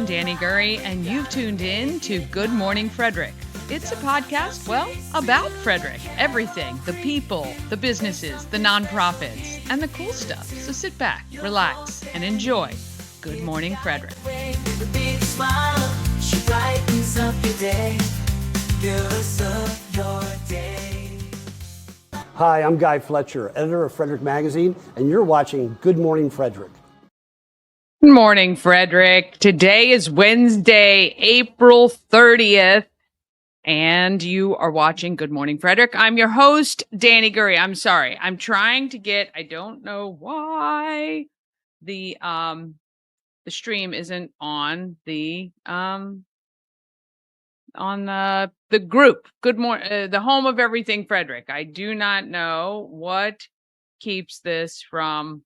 I'm Danny Gurry, and you've tuned in to Good Morning Frederick. It's a podcast, well, about Frederick. Everything, the people, the businesses, the nonprofits, and the cool stuff. So sit back, relax, and enjoy Good Morning Frederick. Hi, I'm Guy Fletcher, editor of Frederick Magazine, and you're watching Good Morning Frederick. Good morning, Frederick. Today is Wednesday, April 30th, and you are watching Good Morning Frederick. I'm your host, Danny Gurry. I'm sorry. I'm trying to get, I don't know why the stream isn't on the group. Good morning, the home of everything Frederick. I do not know what keeps this from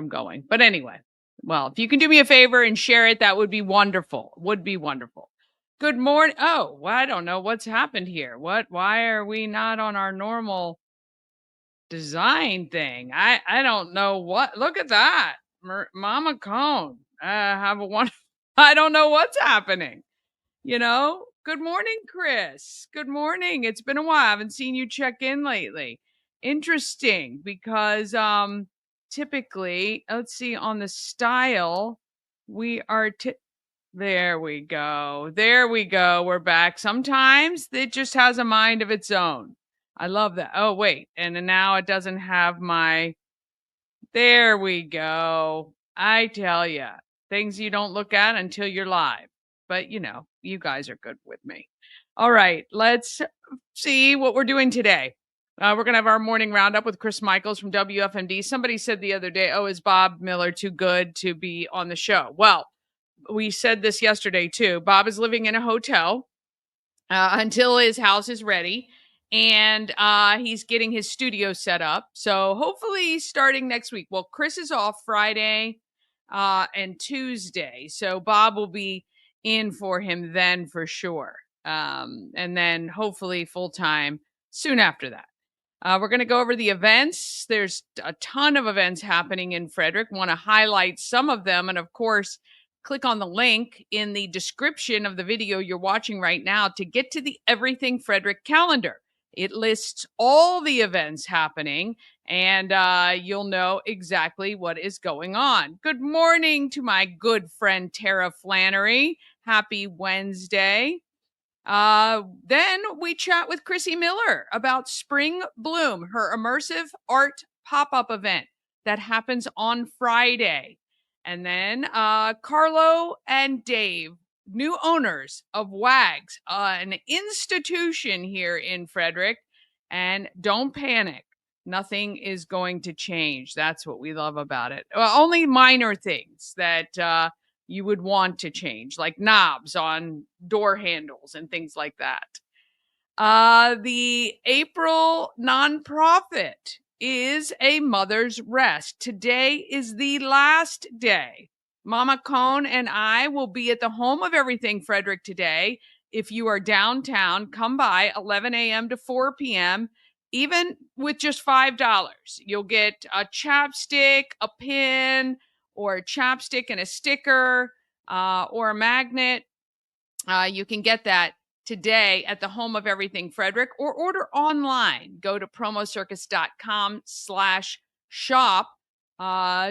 going. But anyway, well, if you can do me a favor and share it, that would be wonderful. Good morning. Oh, well, I don't know what's happened here. Why are we not on our normal design thing? I don't know what. Look at that. Mama Cone. Have a one. I don't know what's happening. You know, good morning, Chris. Good morning. It's been a while. I haven't seen you check in lately. Interesting, because typically, let's see, on the style, we are there we go. We're back. Sometimes it just has a mind of its own. I love that. Oh, wait. And now it doesn't have my, there we go. I tell you, things you don't look at until you're live. But, you know, you guys are good with me. All right, let's see what we're doing today. We're going to have our morning roundup with Chris Michaels from WFMD. Somebody said the other day, oh, is Bob Miller too good to be on the show? Well, we said this yesterday, too. Bob is living in a hotel until his house is ready. And he's getting his studio set up. So hopefully starting next week. Well, Chris is off Friday and Tuesday. So Bob will be in for him then for sure. And then hopefully full time soon after that. We're going to go over the events. There's a ton of events happening in Frederick. Want to highlight some of them. And of course, click on the link in the description of the video you're watching right now to get to the Everything Frederick calendar. It lists all the events happening, and you'll know exactly what is going on. Good morning to my good friend Tara Flannery. Happy Wednesday. Then we chat with Chrissy Miller about Spring Bloom, her immersive art pop-up event that happens on Friday. And then Carlo and Dave, new owners of WAGS, an institution here in Frederick. And don't panic. Nothing is going to change. That's what we love about it. Well, only minor things that you would want to change, like knobs on door handles and things like that. The April nonprofit is a Mother's Rest. Today is the last day. Mama Cone and I will be at the home of everything Frederick today. If you are downtown, come by 11 a.m. to 4 p.m., even with just $5. You'll get a chapstick, a pin, or a chapstick and a sticker, or a magnet. You can get that today at the home of everything Frederick, or order online. Go to promocircus.com/shop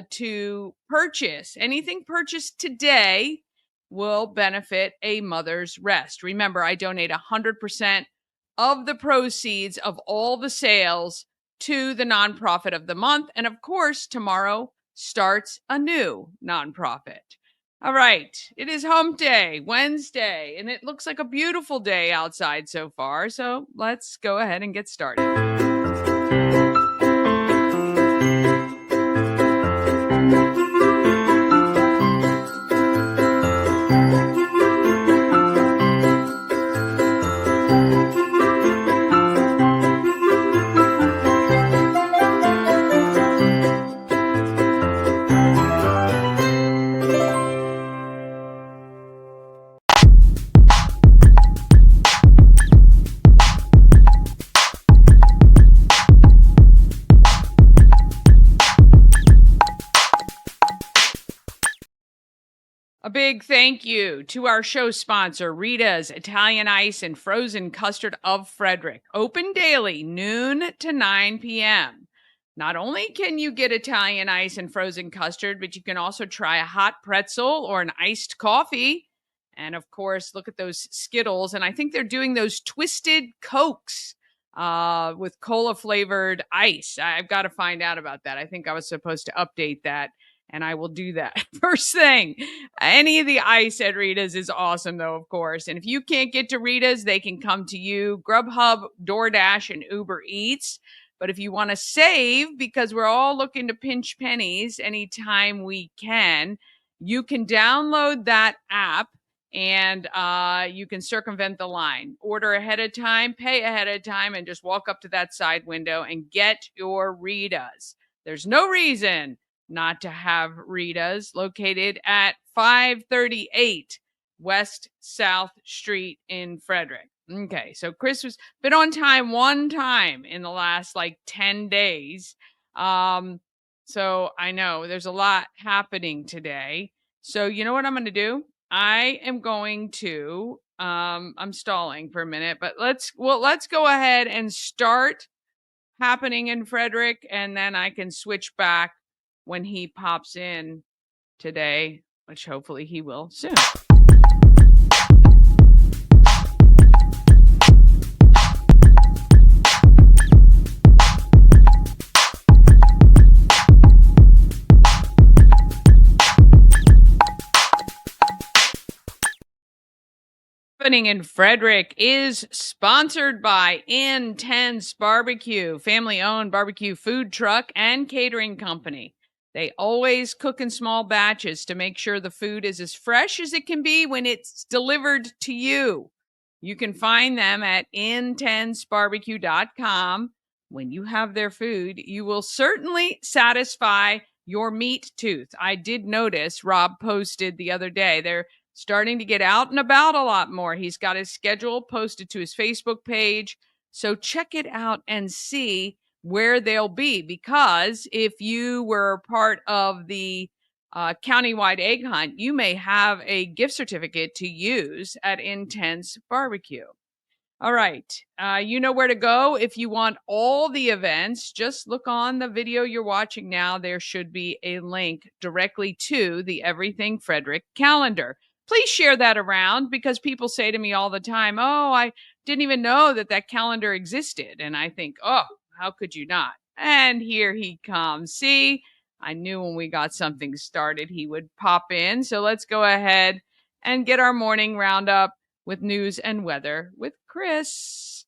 to purchase. Anything purchased today will benefit a Mother's Rest. Remember, I donate 100% of the proceeds of all the sales to the nonprofit of the month. And of course, tomorrow starts a new nonprofit. All right, it is hump day, Wednesday, and it looks like a beautiful day outside so far. So let's go ahead and get started. A big thank you to our show sponsor, Rita's Italian Ice and Frozen Custard of Frederick. Open daily, noon to 9 p.m. Not only can you get Italian ice and frozen custard, but you can also try a hot pretzel or an iced coffee. And of course, look at those Skittles. And I think they're doing those twisted Cokes with cola flavored ice. I've got to find out about that. I think I was supposed to update that, and I will do that first thing. Any of the ice at Rita's is awesome, though, of course. And if you can't get to Rita's, they can come to you. Grubhub, DoorDash, and Uber Eats. But if you want to save, because we're all looking to pinch pennies anytime we can, you can download that app and you can circumvent the line. Order ahead of time, pay ahead of time, and just walk up to that side window and get your Rita's. There's no reason not to have Rita's, located at 538 West South Street in Frederick. Okay, so Chris was been on time one time in the last like 10 days. So I know there's a lot happening today. So you know what I'm going to do? I am going to I'm stalling for a minute, but let's go ahead and start happening in Frederick, and then I can switch back when he pops in today, which hopefully he will soon. Happening in Frederick is sponsored by Intense Barbecue, family-owned barbecue food truck and catering company. They always cook in small batches to make sure the food is as fresh as it can be when it's delivered to you. You can find them at intensebarbecue.com. When you have their food, you will certainly satisfy your meat tooth. I did notice Rob posted the other day, they're starting to get out and about a lot more. He's got his schedule posted to his Facebook page. So check it out and see where they'll be. Because if you were part of the countywide egg hunt, you may have a gift certificate to use at Intense Barbecue. All right. You know where to go if you want all the events. Just look on the video you're watching now. There should be a link directly to the Everything Frederick calendar. Please share that around, because people say to me all the time, oh, I didn't even know that calendar existed. And I think, oh, how could you not? And here he comes. See, I knew when we got something started, he would pop in. So let's go ahead and get our morning roundup with news and weather with Chris.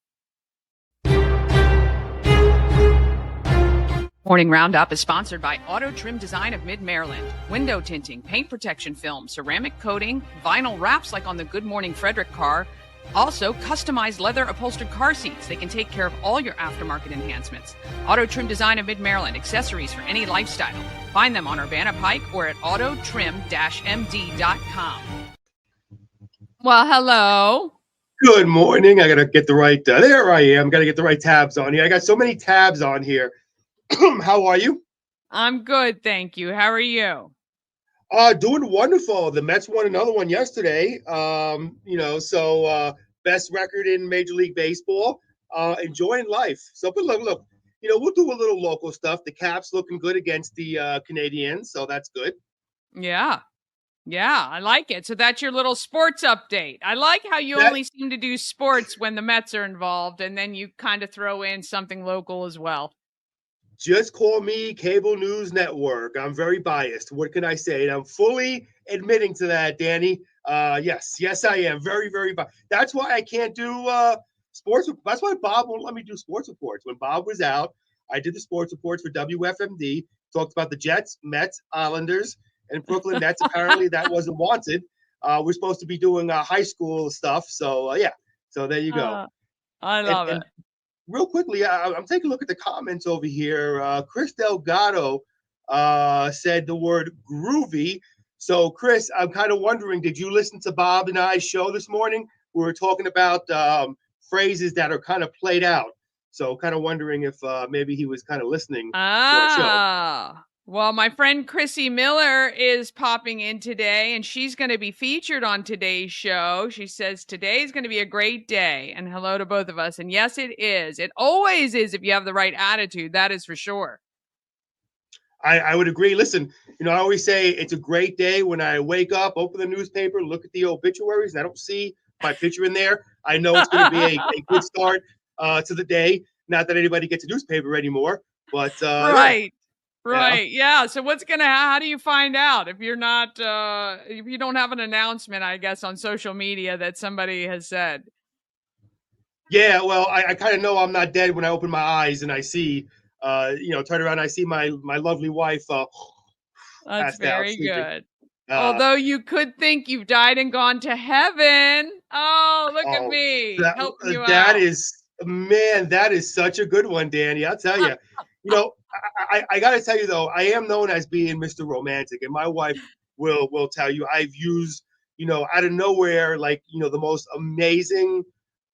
Morning Roundup is sponsored by Auto Trim Design of Mid-Maryland. Window tinting, paint protection film, ceramic coating, vinyl wraps like on the Good Morning Frederick car. Also, customized leather upholstered car seats. They can take care of all your aftermarket enhancements. Auto Trim Design of Mid-Maryland, accessories for any lifestyle. Find them on Urbana Pike or at autotrim-md.com. Well, hello. Good morning. I got to get the right, there I am. Got to get the right tabs on here. I got so many tabs on here. How are you? I'm good, thank you. How are you? Doing wonderful. The Mets won another one yesterday. Best record in Major League Baseball. Enjoying life. So, but look, we'll do a little local stuff. The Caps looking good against the Canadians, so that's good. Yeah, I like it. So that's your little sports update. I like how you only seem to do sports when the Mets are involved, and then you kind of throw in something local as well. Just call me Cable News Network. I'm very biased. What can I say? And I'm fully admitting to that, Danny. Yes, I am. Very, very biased. That's why I can't do sports. That's why Bob won't let me do sports reports. When Bob was out, I did the sports reports for WFMD, talked about the Jets, Mets, Islanders, and Brooklyn Nets. Apparently that wasn't wanted. We're supposed to be doing high school stuff. So, So there you go. I love it. Real quickly, I'm taking a look at the comments over here. Chris Delgado said the word groovy. So, Chris, I'm kind of wondering, did you listen to Bob and I's show this morning? We were talking about phrases that are kind of played out. So, kind of wondering if maybe he was kind of listening to our show. Well, my friend Chrissy Miller is popping in today, and she's going to be featured on today's show. She says today's going to be a great day, and hello to both of us. And yes, it is. It always is if you have the right attitude. That is for sure. I would agree. Listen, I always say it's a great day when I wake up, open the newspaper, look at the obituaries, and I don't see my picture in there. I know it's going to be a good start to the day. Not that anybody gets a newspaper anymore, but right. Yeah. Right. Yeah. So how do you find out if you're not, if you don't have an announcement, I guess, on social media that somebody has said? Yeah. Well, I kind of know I'm not dead when I open my eyes and I see, turn around, I see my lovely wife That's passed out very sleeping. good. Although you could think you've died and gone to heaven. Oh, look at Oh, me helping you that out. is, man, that is such a good one, Danny. I'll tell you. I got to tell you though, I am known as being Mr. Romantic, and my wife will tell you I've used, out of nowhere, like the most amazing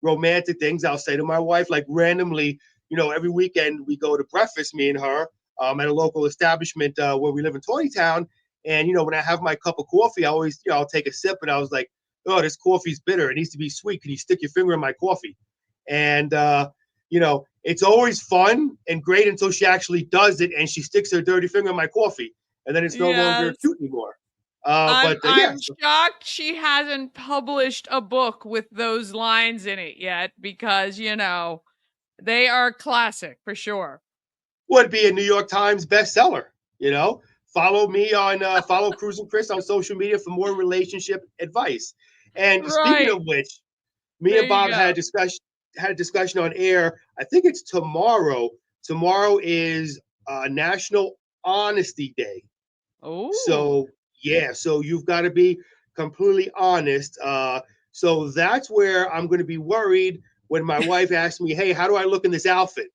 romantic things I'll say to my wife, like randomly. Every weekend we go to breakfast, me and her, at a local establishment where we live in Town. And when I have my cup of coffee, I always, I'll take a sip, and I was like, oh, this coffee's bitter. It needs to be sweet. Can you stick your finger in my coffee? And, it's always fun and great until she actually does it and she sticks her dirty finger in my coffee. And then it's no longer Yes. cute anymore. I'm shocked she hasn't published a book with those lines in it yet because, they are classic for sure. Would be a New York Times bestseller, Follow me on follow Cruz and Chris on social media for more relationship advice. And speaking Right. of which, me There and you Bob go. had a discussion on air. I think it's tomorrow. Tomorrow is National Honesty Day. Oh. So yeah, so you've got to be completely honest. So that's where I'm going to be worried when my wife asks me, "Hey, how do I look in this outfit?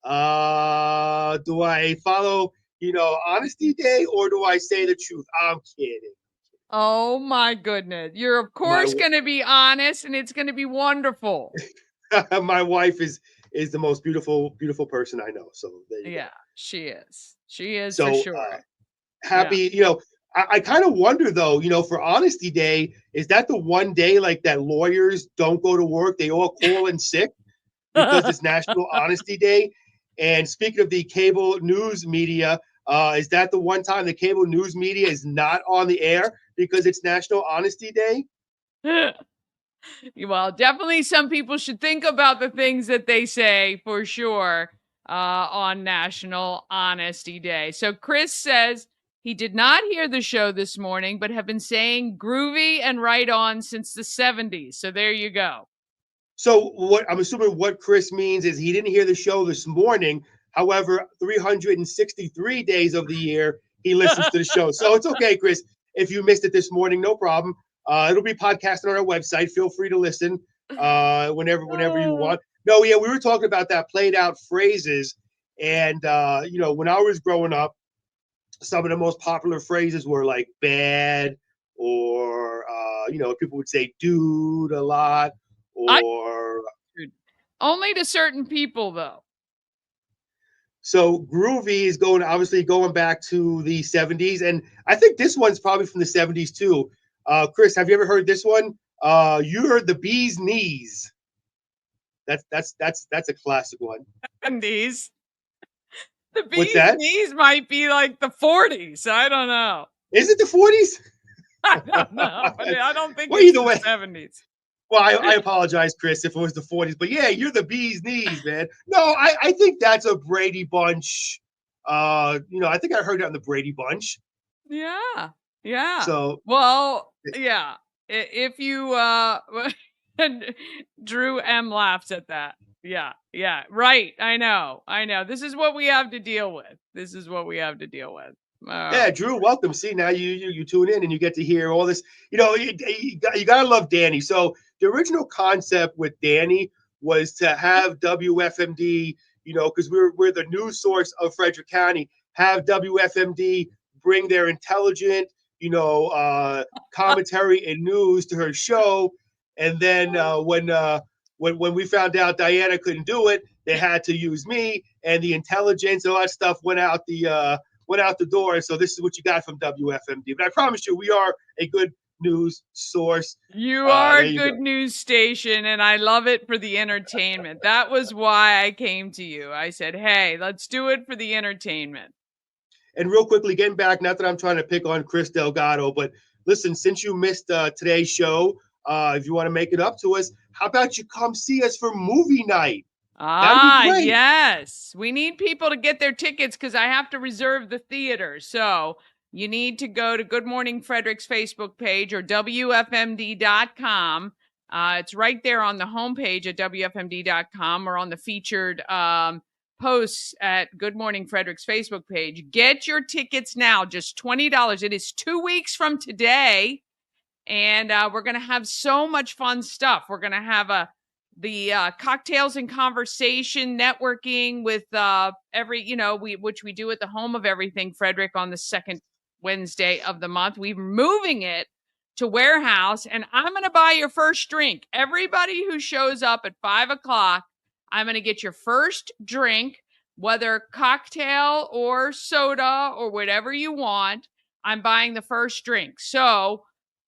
Do I follow, Honesty Day, or do I say the truth?" I'm kidding. Oh my goodness. You're of My course going to be honest and it's going to be wonderful. my wife is the most beautiful person I know. So there you go. Yeah, she is. She is for So sure. Yeah. happy, I kind of wonder though, for Honesty Day, is that the one day like that lawyers don't go to work? They all call in sick because it's National Honesty Day. And speaking of the cable news media, is that the one time the cable news media is not on the air because it's National Honesty Day? Well, definitely some people should think about the things that they say for sure on National Honesty Day. So Chris says he did not hear the show this morning, but have been saying groovy and right on since the 70s. So there you go. So what I'm assuming what Chris means is he didn't hear the show this morning. However, 363 days of the year he listens to the show. So it's okay, Chris, if you missed it this morning, no problem. It'll be podcasted on our website. Feel free to listen whenever you want. No, yeah, we were talking about that played out phrases, and when I was growing up, some of the most popular phrases were like bad, or people would say dude a lot, or Only to certain people, though. so groovy is obviously going back to the 70s, and I think this one's probably from the 70s too. Chris, have you ever heard this one? You heard the bee's knees. That's a classic one. 70s. The What's bee's that? knees might be like the 40s. I don't know. Is it the 40s? I don't know, but I don't think Well, it's either way. the 70s. Well, I apologize, Chris, if it was the 40s, but yeah, you're the bee's knees, man. No, I think that's a Brady Bunch. I think I heard it on the Brady Bunch. Yeah. Yeah. So, well, yeah. If you and Drew M laughs at that. Yeah. Yeah. Right. I know. This is what we have to deal with. yeah, Drew, welcome. See, now you tune in and you get to hear all this. You gotta love Danny. So the original concept with Danny was to have WFMD, because we're the news source of Frederick County, have WFMD bring their intelligent, commentary and news to her show. And then when we found out Diana couldn't do it, they had to use me, and the intelligence and all that stuff went out went out the door. So this is what you got from WFMD. But I promise you, we are a good news source. You are There a you good go. news station, and I love it for the entertainment. That was why I came to you. I said, hey, let's do it for the entertainment. And real quickly, getting back, not that I'm trying to pick on Chris Delgado, but listen, since you missed today's show, if you want to make it up to us, how about you come see us for movie night? That'd be great. Yes. We need people to get their tickets because I have to reserve the theater. So you need to go to Good Morning Frederick's Facebook page or WFMD.com. It's right there on the homepage at WFMD.com or on the featured posts at Good Morning Frederick's Facebook page. Get your tickets now, just $20. It is 2 weeks from today. And we're going to have so much fun stuff. We're going to have the cocktails and conversation networking with which we do at the Home of Everything, Frederick, on the second Wednesday of the month. We're moving it to Warehouse, and I'm going to buy your first drink. Everybody who shows up at 5:00, I'm going to get your first drink, whether cocktail or soda or whatever you want. I'm buying the first drink. So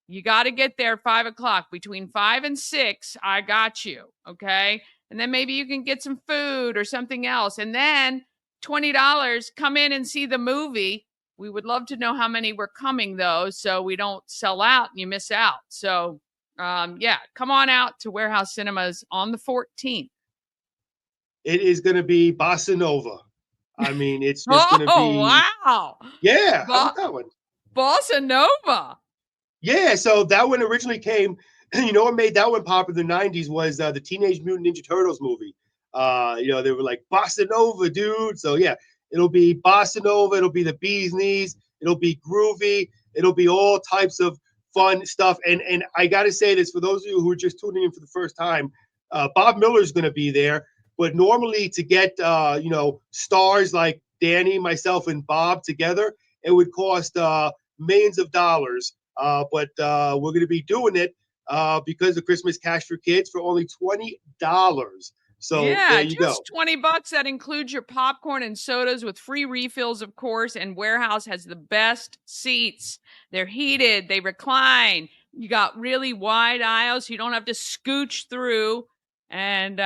you got to get there 5:00. Between 5 and 6, I got you. Okay. And then maybe you can get some food or something else. And then $20, come in and see the movie. We would love to know how many were coming, though, so we don't sell out and you miss out. So, come on out to Warehouse Cinemas on the 14th. It is going to be Bossa Nova. I mean, it's just going to be. Wow. Yeah. How about that one? Bossa Nova. Yeah. So that one originally came, what made that one popular in the 90s was the Teenage Mutant Ninja Turtles movie. They were like, Bossa Nova, dude. So, yeah, it'll be Bossa Nova. It'll be the bee's knees. It'll be groovy. It'll be all types of fun stuff. And I got to say this, for those of you who are just tuning in for the first time, Bob Miller's going to be there. But normally to get, stars like Danny, myself, and Bob together, it would cost millions of dollars. But we're going to be doing it because of Christmas Cash for Kids for only $20. So there you go. Just $20. That includes your popcorn and sodas with free refills, of course. And Warehouse has the best seats. They're heated. They recline. You got really wide aisles, so you don't have to scooch through and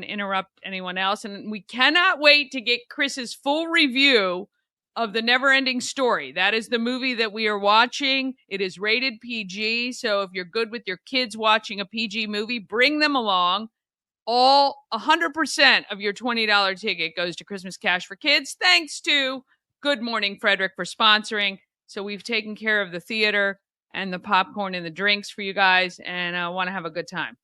interrupt anyone else. And we cannot wait to get Chris's full review of The Never-Ending Story. That is the movie that we are watching. It is rated PG, so if you're good with your kids watching a PG movie, bring them along. All 100% of your $20 ticket goes to Christmas Cash for Kids, thanks to Good Morning Frederick for sponsoring. So we've taken care of the theater and the popcorn and the drinks for you guys, and I want to have a good time.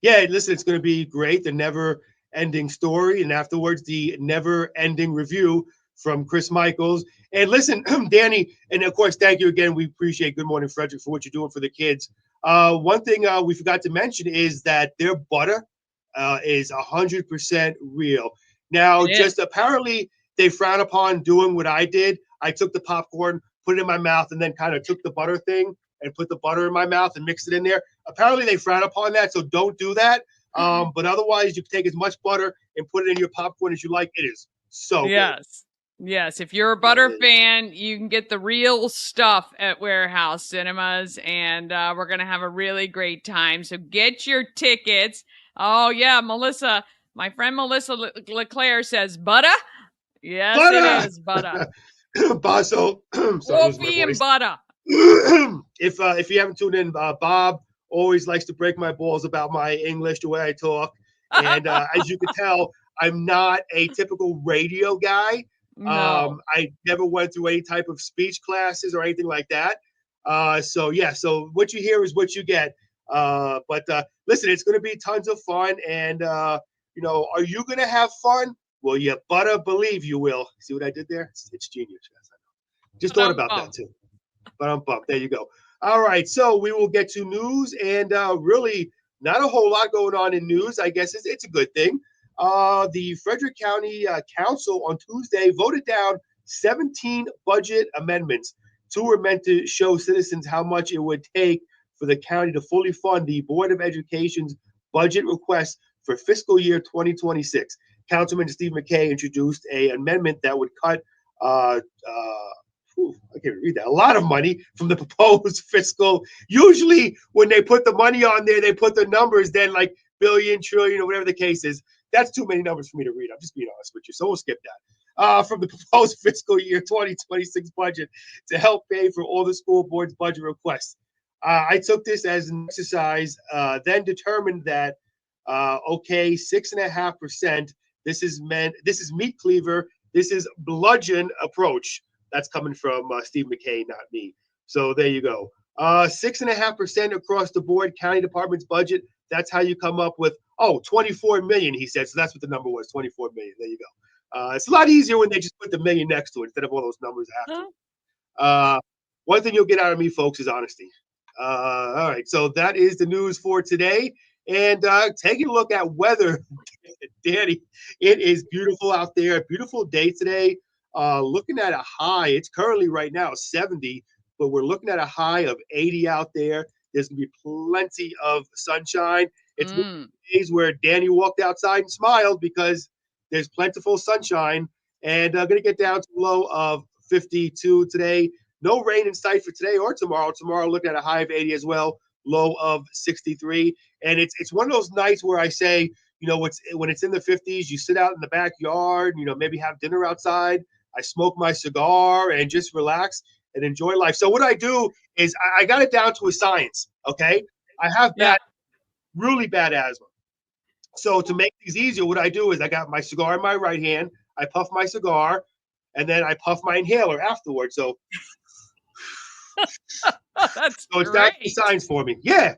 Yeah, listen, it's going to be great. The Never-Ending Story, and afterwards the Never-Ending Review from Chris Michaels. And listen, Danny, and of course, thank you again. We appreciate Good Morning Frederick for what you're doing for the kids. One thing we forgot to mention is that their butter is 100% real. Now, just apparently they frown upon doing what I did. I took the popcorn, put it in my mouth, and then kind of took the butter thing and put the butter in my mouth and mixed it in there. Apparently they frown upon that, so don't do that. But otherwise, you can take as much butter and put it in your popcorn as you like. It is so good. Yes, if you're a butter fan, you can get the real stuff at Warehouse Cinemas, and we're going to have a really great time. So get your tickets. Oh, yeah, Melissa, my friend Melissa LeClaire says, butter? Yes, butter! It is butter. Basso. Coffee and butter. If you haven't tuned in, Bob always likes to break my balls about my English, the way I talk. And as you can tell, I'm not a typical radio guy. No. I never went through any type of speech classes or anything like that. So what you hear is what you get. But listen, it's going to be tons of fun. And, are you going to have fun? Well, you better believe you will. See what I did there? It's genius. Yes, I know. Just thought about that, too. But I'm pumped. There you go. All right. So we will get to news, and really not a whole lot going on in news. I guess it's a good thing. The Frederick County Council on Tuesday voted down 17 budget amendments. 2 were meant to show citizens how much it would take for the county to fully fund the Board of Education's budget request for fiscal year 2026. Councilman Steve McKay introduced an amendment that would cut uh, I can't read that. A lot of money from the proposed fiscal. Usually, when they put the money on there, they put the numbers, then like billion, trillion, or whatever the case is. That's too many numbers for me to read. I'm just being honest with you. So we'll skip that. From the proposed fiscal year 2026 budget to help pay for all the school board's budget requests. I took this as an exercise, then determined that, okay, 6.5%. This is meat cleaver. This is bludgeon approach. That's coming from Steve McKay, not me. So there you go. 6.5% across the board, county department's budget. That's how you come up with, 24 million, he said. So that's what the number was, 24 million. There you go. It's a lot easier when they just put the million next to it instead of all those numbers after. One thing you'll get out of me, folks, is honesty. All right. So that is the news for today. And taking a look at weather, Danny, it is beautiful out there. Beautiful day today. Looking at a high, it's currently right now 70, but we're looking at a high of 80 out there. There's going to be plenty of sunshine. It's one of the days where Danny walked outside and smiled because there's plentiful sunshine. And going to get down to a low of 52 today. No rain in sight for today or tomorrow. Tomorrow, looking at a high of 80 as well, low of 63. And it's one of those nights where I say, when it's in the 50s, you sit out in the backyard, maybe have dinner outside. I smoke my cigar and just relax and enjoy life. So what I do is I got it down to a science, okay? I have really bad asthma. So to make things easier, what I do is I got my cigar in my right hand, I puff my cigar, and then I puff my inhaler afterwards. So, That's it's down to science for me. Yeah,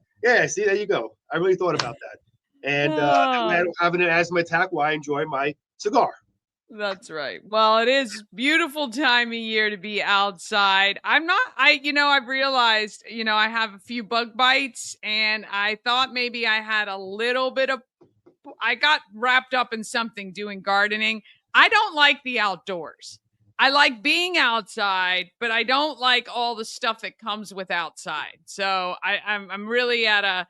see, there you go. I really thought about that. And that way I don't have an asthma attack while I enjoy my cigar. That's right. Well, it is beautiful time of year to be outside. I've realized, I have a few bug bites and I thought maybe I had a little bit of, I got wrapped up in something doing gardening. I don't like the outdoors. I like being outside, but I don't like all the stuff that comes with outside. So I'm really at a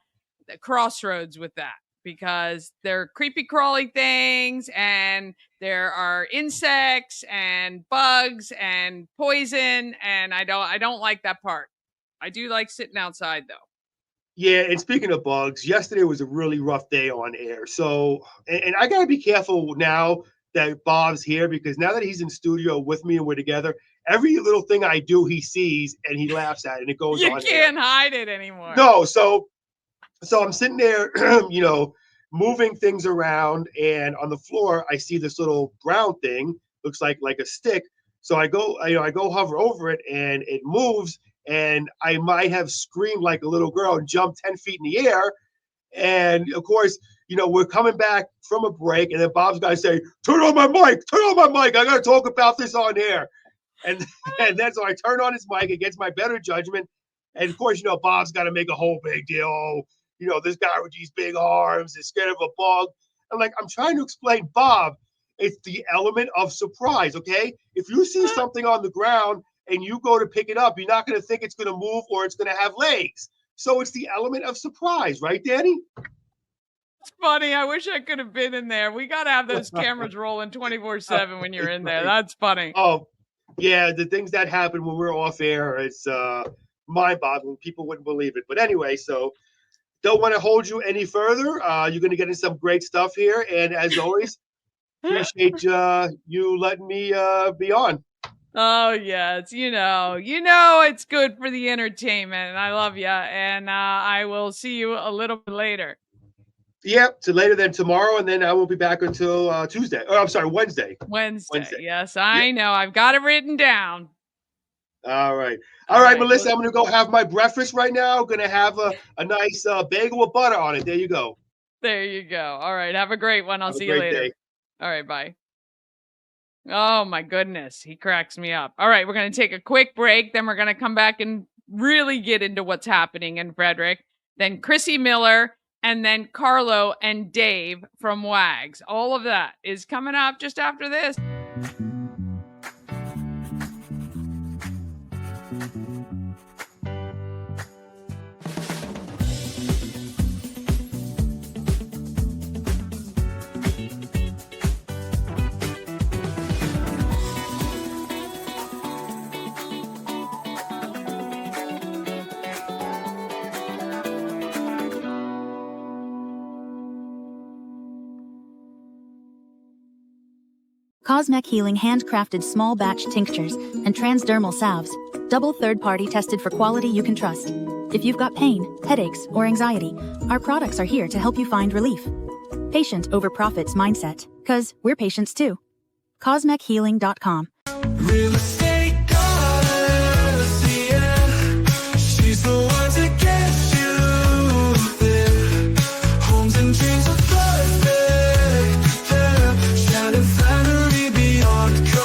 crossroads with that. Because they're creepy crawly things and there are insects and bugs and poison and I don't like that part. I do like sitting outside though. Yeah, and speaking of bugs, yesterday was a really rough day on air. So and I gotta be careful now that Bob's here because now that he's in studio with me and we're together, every little thing I do he sees and he laughs at it and it goes on. You can't hide it anymore. No, so I'm sitting there, moving things around, and on the floor I see this little brown thing, looks like a stick. So I go hover over it, and it moves, and I might have screamed like a little girl and jumped 10 feet in the air. And of course, we're coming back from a break, and then Bob's got to say, "Turn on my mic! Turn on my mic! I got to talk about this on air." And then so I turn on his mic against my better judgment, and of course, Bob's got to make a whole big deal. This guy with these big arms is scared of a bug. I'm trying to explain, Bob, it's the element of surprise, okay? If you see something on the ground and you go to pick it up, you're not going to think it's going to move or it's going to have legs. So it's the element of surprise, right, Danny? It's funny. I wish I could have been in there. We got to have those cameras rolling 24/7 when you're in there. That's funny. Oh, yeah, the things that happen when we're off air, it's mind-boggling. People wouldn't believe it. But anyway, so don't want to hold you any further. You're going to get into some great stuff here. And as always, appreciate you letting me be on. Oh, yes. It's good for the entertainment. And I love you. And I will see you a little bit later. Yep. To later than tomorrow. And then I won't be back until Tuesday. Oh, I'm sorry, Wednesday. Wednesday. Yes, I know. I've got it written down. All right. All right, Melissa, I'm going to go have my breakfast right now. I'm going to have a nice bagel with butter on it. There you go. There you go. All right. Have a great one. I'll see you later. Day. All right. Bye. Oh, my goodness. He cracks me up. All right. We're going to take a quick break. Then we're going to come back and really get into what's happening in Frederick. Then Chrissy Miller and then Carlo and Dave from WAGs. All of that is coming up just after this. Cosmic Healing handcrafted small batch tinctures and transdermal salves, double third-party tested for quality you can trust. If you've got pain, headaches, or anxiety, our products are here to help you find relief. Patient over profits mindset, 'cause we're patients too. CosmicHealing.com. Real estate goddess, yeah. She's the one to get you there. Homes and dreams are perfect, yeah. Shattered family beyond compare.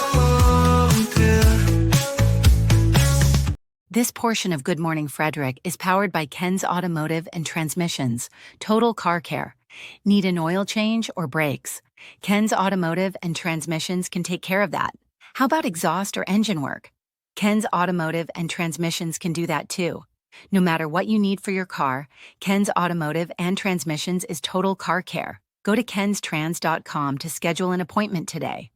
This portion of Good Morning Frederick is powered by Ken's Automotive and Transmissions, Total Car Care. Need an oil change or brakes? Ken's Automotive and Transmissions can take care of that. How about exhaust or engine work? Ken's Automotive and Transmissions can do that too. No matter what you need for your car, Ken's Automotive and Transmissions is Total Car Care. Go to kenstrans.com to schedule an appointment today.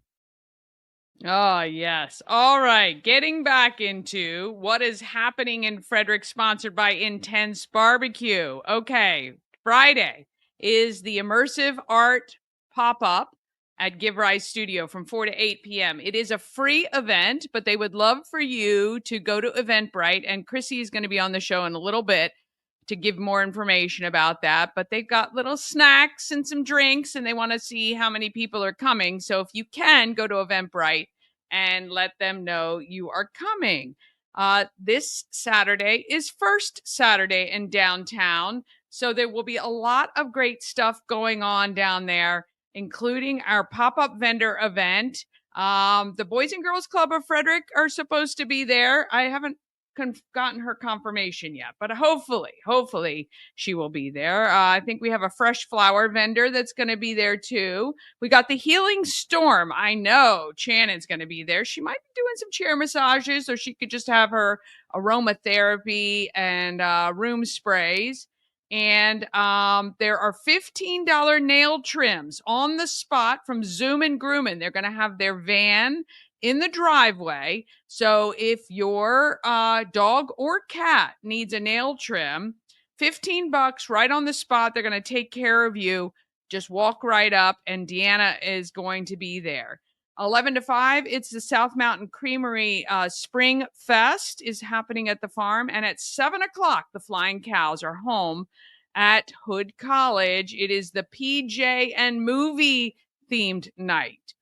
Oh, yes. All right. Getting back into what is happening in Frederick, sponsored by Intense Barbecue. Okay. Friday is the Immersive Art pop-up at Give Rise Studio from 4 to 8 p.m. It is a free event, but they would love for you to go to Eventbrite, and Chrissy is going to be on the show in a little bit to give more information about that. But they've got little snacks and some drinks, and they want to see how many people are coming. So if you can, go to Eventbrite and let them know you are coming. This Saturday is First Saturday in downtown, so there will be a lot of great stuff going on down there, including our pop-up vendor event. The Boys and Girls Club of Frederick are supposed to be there. I haven't gotten her confirmation yet, but hopefully she will be there. I think we have a fresh flower vendor that's going to be there too. We got the Healing Storm. I know Shannon's going to be there. She might be doing some chair massages, or she could just have her aromatherapy and room sprays. And there are $15 nail trims on the spot from Zoom and Groomin'. They're going to have their van in the driveway. So if your dog or cat needs a nail trim, $15 right on the spot. They're going to take care of you. Just walk right up, and Deanna is going to be there. 11 to 5, it's the South Mountain Creamery Spring Fest is happening at the farm. And at 7 o'clock, the Flying Cows are home at Hood College. It is the PJ and movie themed night.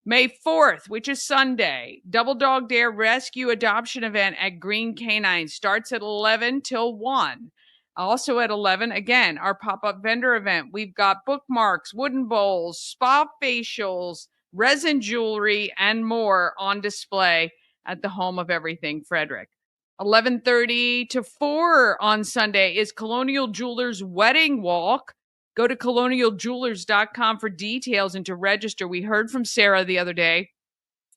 May 4th, which is Sunday, Double Dog Dare Rescue Adoption Event at Green Canine starts at 11 till 1. Also at 11, again, our pop-up vendor event. We've got bookmarks, wooden bowls, spa facials, resin jewelry, and more on display at the Home of Everything Frederick. 11:30 to 4 on Sunday is Colonial Jewelers Wedding Walk. Go to colonialjewelers.com for details and to register. We heard from Sarah the other day.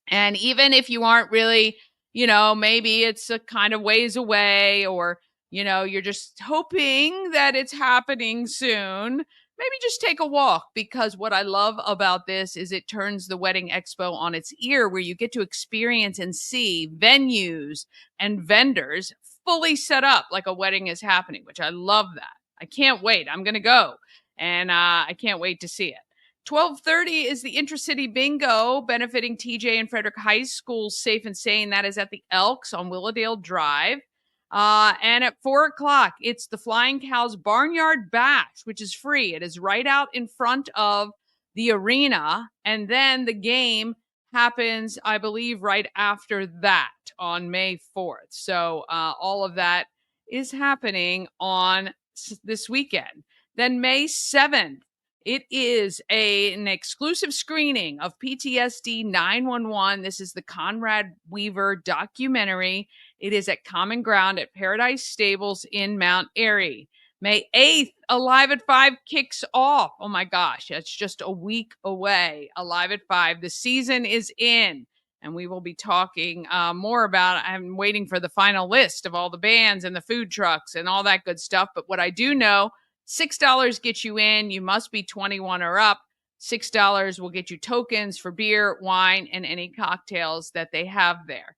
And even if you aren't really, maybe it's a kind of ways away, or, you're just hoping that it's happening soon, maybe just take a walk, because what I love about this is it turns the Wedding Expo on its ear, where you get to experience and see venues and vendors fully set up like a wedding is happening, which I love that. I can't wait. I'm going to go. And I can't wait to see it. 12:30 is the Intracity Bingo benefiting TJ and Frederick High School Safe and Sane. That is at the Elks on Willowdale Drive. And at 4 o'clock, it's the Flying Cows Barnyard Bash, which is free. It is right out in front of the arena. And then the game happens, I believe, right after that on May 4th. So all of that is happening on this weekend. Then May 7th, it is an exclusive screening of PTSD 911. This is the Conrad Weaver documentary. It is at Common Ground at Paradise Stables in Mount Airy. May 8th, Alive at 5 kicks off. Oh my gosh, that's just a week away. Alive at 5. The season is in, and we will be talking more about it. I'm waiting for the final list of all the bands and the food trucks and all that good stuff. But what I do know, $6 gets you in. You must be 21 or up. $6 will get you tokens for beer, wine, and any cocktails that they have there.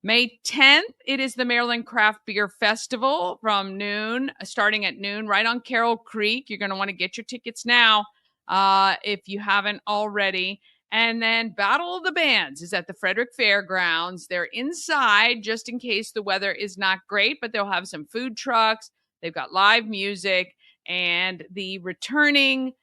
May 10th, it is the Maryland Craft Beer Festival from noon, starting at noon, right on Carroll Creek. You're going to want to get your tickets now if you haven't already. And then Battle of the Bands is at the Frederick Fairgrounds. They're inside just in case the weather is not great, but they'll have some food trucks. They've got live music, and the returning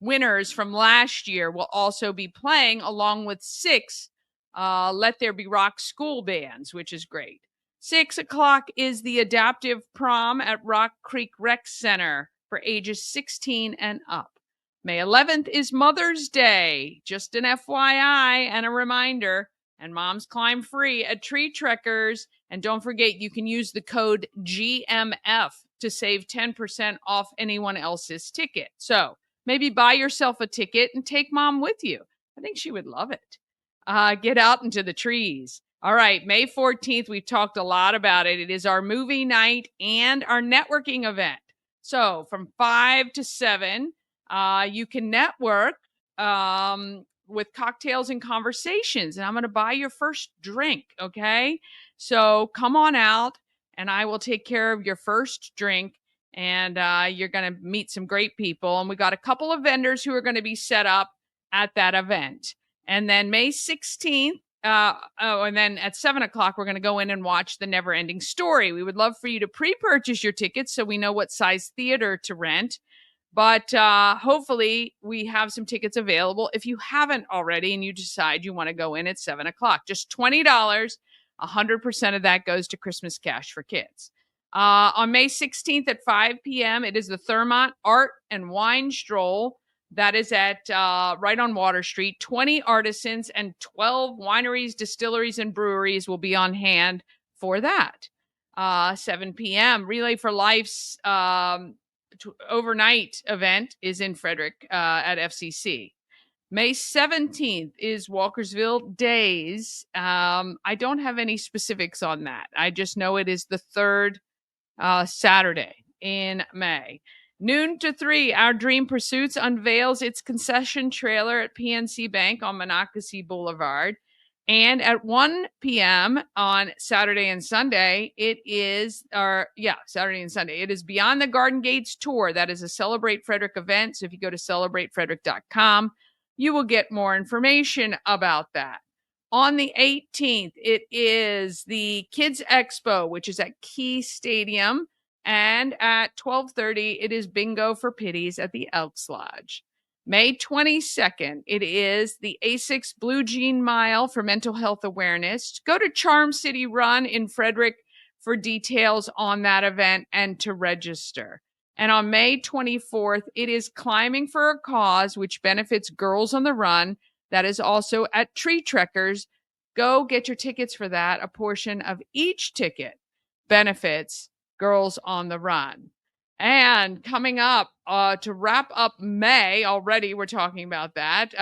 winners from last year will also be playing along with 6 Let There Be Rock school bands, which is great. 6 o'clock is the adaptive prom at Rock Creek Rec Center for ages 16 and up. May 11th is Mother's Day. Just an FYI and a reminder. And Moms Climb free at Tree Trekkers. And don't forget, you can use the code GMF to save 10% off anyone else's ticket. So maybe buy yourself a ticket and take Mom with you. I think she would love it. Get out into the trees. All right, May 14th, we've talked a lot about it. It is our movie night and our networking event. So from 5 to 7, you can network with cocktails and conversations. And I'm going to buy your first drink, okay? So come on out, and I will take care of your first drink. And you're going to meet some great people. And we got a couple of vendors who are going to be set up at that event. And then May 16th, and then at 7 o'clock, we're going to go in and watch The Never Ending Story. We would love for you to pre-purchase your tickets so we know what size theater to rent. But hopefully we have some tickets available if you haven't already and you decide you want to go in at 7 o'clock. Just $20. 100% of that goes to Christmas Cash for Kids. On May 16th at 5 p.m., it is the Thurmont Art and Wine Stroll. That is at right on Water Street. 20 artisans and 12 wineries, distilleries, and breweries will be on hand for that. 7 p.m., Relay for Life's overnight event is in Frederick at FCC. May 17th is Walkersville Days. I don't have any specifics on that. I just know it is the third Saturday in May. Noon to 3, Our Dream Pursuits unveils its concession trailer at PNC Bank on Monocacy Boulevard. And at 1 p.m. on Saturday and Sunday, Saturday and Sunday, it is Beyond the Garden Gates Tour. That is a Celebrate Frederick event. So if you go to celebratefrederick.com, you will get more information about that. On the 18th, it is the Kids Expo, which is at Key Stadium. And at 12:30, it is Bingo for Pitties at the Elks Lodge. May 22nd, it is the ASICS Blue Jean Mile for mental health awareness. Go to Charm City Run in Frederick for details on that event and to register. And on May 24th, it is Climbing for a Cause, which benefits Girls on the Run. That is also at Tree Trekkers. Go get your tickets for that. A portion of each ticket benefits Girls on the Run. And coming up to wrap up May, already we're talking about that,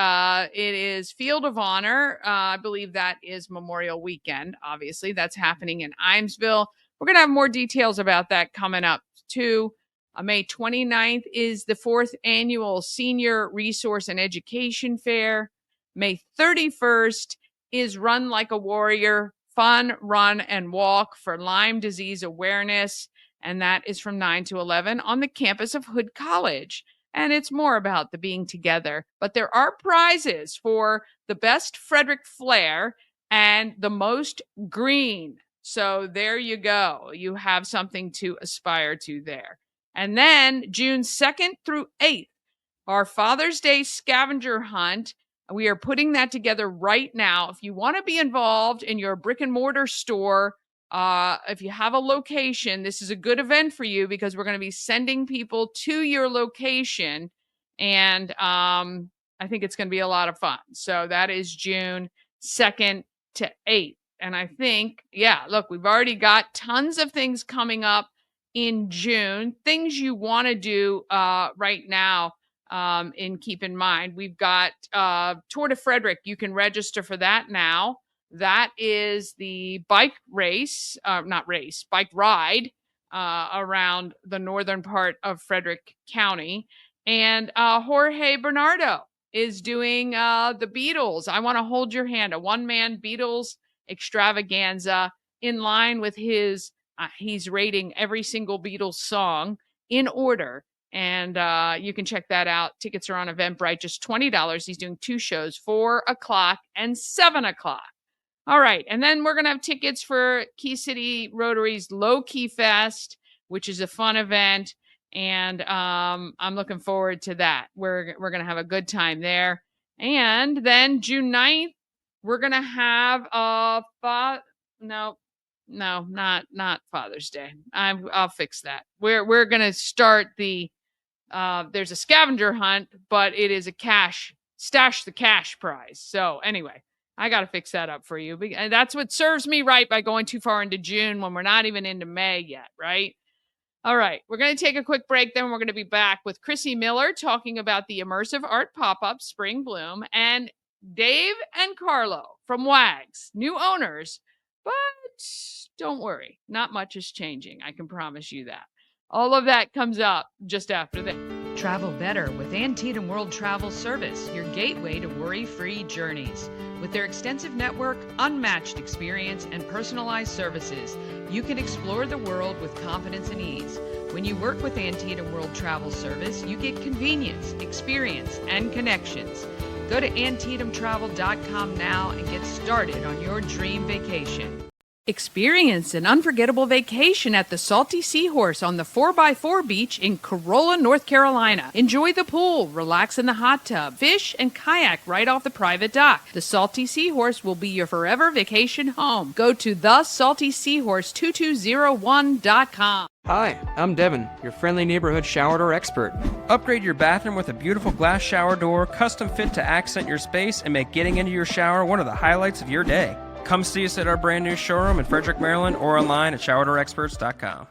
it is Field of Honor. I believe that is Memorial Weekend. Obviously, that's happening in Imesville. We're going to have more details about that coming up too. May 29th is the 4th Annual Senior Resource and Education Fair. May 31st is Run Like a Warrior, fun run and walk for Lyme disease awareness. And that is from 9 to 11 on the campus of Hood College. And it's more about the being together. But there are prizes for the best Frederick flair and the most green. So there you go. You have something to aspire to there. And then June 2nd through 8th, our Father's Day scavenger hunt. We are putting that together right now. If you want to be involved in your brick and mortar store, if you have a location, this is a good event for you because we're going to be sending people to your location. And I think it's going to be a lot of fun. So that is June 2nd to 8th. And I think, look, we've already got tons of things coming up in June, things you want to do right now. And keep in mind, we've got Tour de Frederick. You can register for that now. That is the bike race, bike ride around the northern part of Frederick County. And Jorge Bernardo is doing the Beatles. I Want to Hold Your Hand, a one-man Beatles extravaganza in line with his, he's rating every single Beatles song in order. And you can check that out. Tickets are on Eventbrite, just $20. He's doing 2 shows, 4 o'clock and 7 o'clock. All right. And then we're going to have tickets for Key City Rotary's Low Key Fest, which is a fun event. And I'm looking forward to that. We're going to have a good time there. And then June 9th, we're going to have not Father's Day. I'll fix that. We're going to start there's a scavenger hunt, but it is a stash the cash prize. So anyway, I got to fix that up for you. And that's what serves me right by going too far into June when we're not even into May yet, right? All right, we're going to take a quick break. Then we're going to be back with Chrissy Miller talking about the Immersive Art Pop-Up Spring Bloom, and Dave and Carlo from WAGS, new owners, but don't worry, not much is changing. I can promise you that. All of that comes up just after this. Travel better with Antietam World Travel Service, your gateway to worry-free journeys. With their extensive network, unmatched experience, and personalized services, you can explore the world with confidence and ease. When you work with Antietam World Travel Service, you get convenience, experience, and connections. Go to AntietamTravel.com now and get started on your dream vacation. Experience an unforgettable vacation at the Salty Seahorse on the 4x4 beach in Corolla, North Carolina. Enjoy the pool, relax in the hot tub, fish, and kayak right off the private dock. The Salty Seahorse will be your forever vacation home. Go to thesaltyseahorse2201.com. Hi, I'm Devin, your friendly neighborhood shower door expert. Upgrade your bathroom with a beautiful glass shower door, custom fit to accent your space and make getting into your shower one of the highlights of your day. Come see us at our brand new showroom in Frederick, Maryland, or online at showerdoorexperts.com.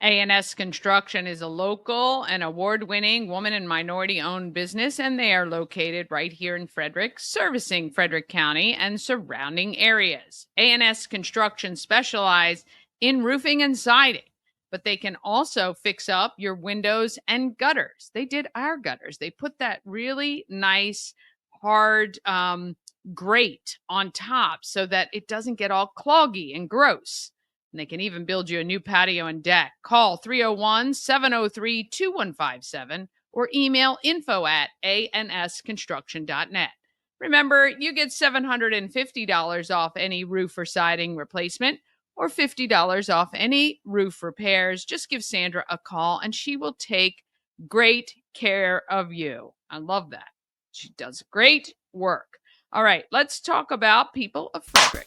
A&S Construction is a local and award-winning woman and minority-owned business, and they are located right here in Frederick, servicing Frederick County and surrounding areas. A&S Construction specializes in roofing and siding, but they can also fix up your windows and gutters. They did our gutters. They put that really nice, hard grate on top so that it doesn't get all cloggy and gross. And they can even build you a new patio and deck. Call 301-703-2157 or email info@ansconstruction.net. Remember, you get $750 off any roof or siding replacement or $50 off any roof repairs. Just give Sandra a call and she will take great care of you. I love that. She does great work. All right, let's talk about people of Frederick.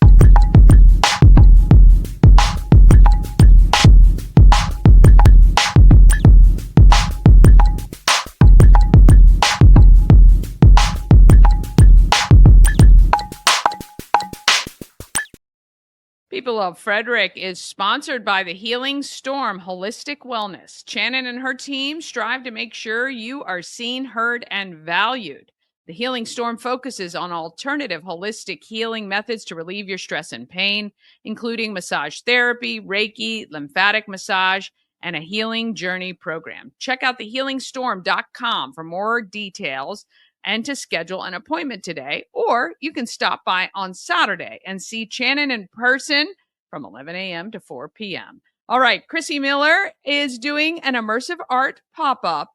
People of Frederick is sponsored by the Healing Storm Holistic Wellness. Shannon and her team strive to make sure you are seen, heard, and valued. The Healing Storm focuses on alternative holistic healing methods to relieve your stress and pain, including massage therapy, Reiki, lymphatic massage, and a healing journey program. Check out thehealingstorm.com for more details and to schedule an appointment today, or you can stop by on Saturday and see Shannon in person from 11 a.m. to 4 p.m. All right, Chrissy Miller is doing an immersive art pop-up,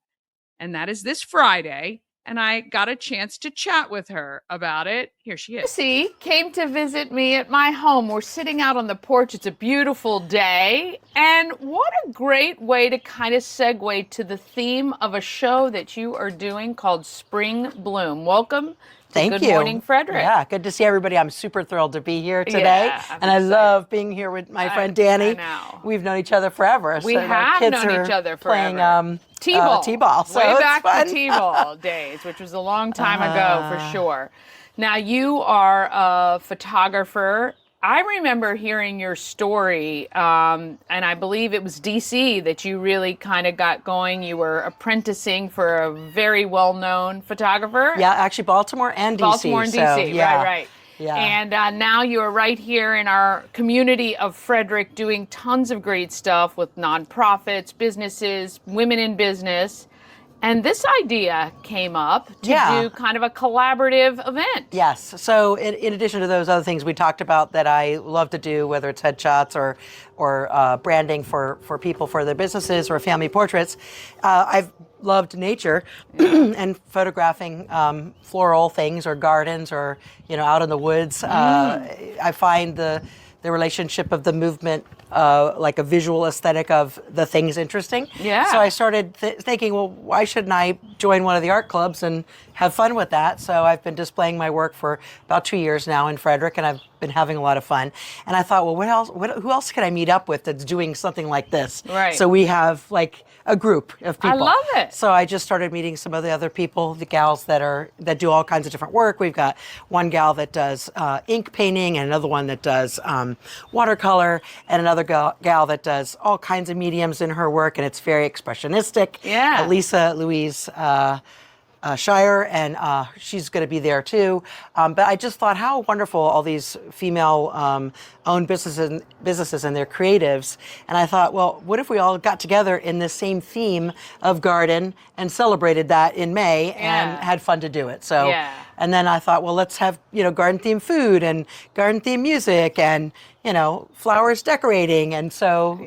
and that is this Friday, and I got a chance to chat with her about it. Here she is. Chrissy came to visit me at my home. We're sitting out on the porch. It's a beautiful day, and what a great way to kind of segue to the theme of a show that you are doing called Spring Bloom. Welcome to Thank Good you. Morning, Frederick. Yeah, good to see everybody. I'm super thrilled to be here today. Yeah, I'm and I excited. love being here with my friend Danny. I know. We've known each other forever. We so our have kids known are each other playing, forever. T-ball. T-ball. So Way it's back fun. to T-ball days, which was a long time ago for sure. Now, you are a photographer. I remember hearing your story, and I believe it was DC that you really kind of got going. You were apprenticing for a very well-known photographer. Yeah, actually Baltimore and DC. Baltimore and so, DC, yeah. right. Yeah. And now you are right here in our community of Frederick doing tons of great stuff with nonprofits, businesses, women in business. And this idea came up to do kind of a collaborative event. Yes. So in addition to those other things we talked about that I love to do, whether it's headshots or branding for people for their businesses or family portraits, I've loved nature and photographing floral things or gardens or out in the woods. I find the relationship of the movement, like a visual aesthetic of the things interesting. Yeah. So I started thinking, well, why shouldn't I join one of the art clubs and have fun with that? So I've been displaying my work for about 2 years now in Frederick, and I've been having a lot of fun. And I thought, well, who else can I meet up with that's doing something like this? Right. So we have like a group of people. I love it. So I just started meeting some of the other people, the gals that do all kinds of different work. We've got one gal that does ink painting, and another one that does watercolor, and another gal that does all kinds of mediums in her work, and it's very expressionistic. Yeah. Lisa Louise Shire, and she's going to be there too. But I just thought how wonderful all these female-owned businesses and their creatives. And I thought, well, what if we all got together in the same theme of garden and celebrated that in May and had fun to do it? So, and then I thought, well, let's have garden-themed food and garden-themed music and flowers decorating. And so,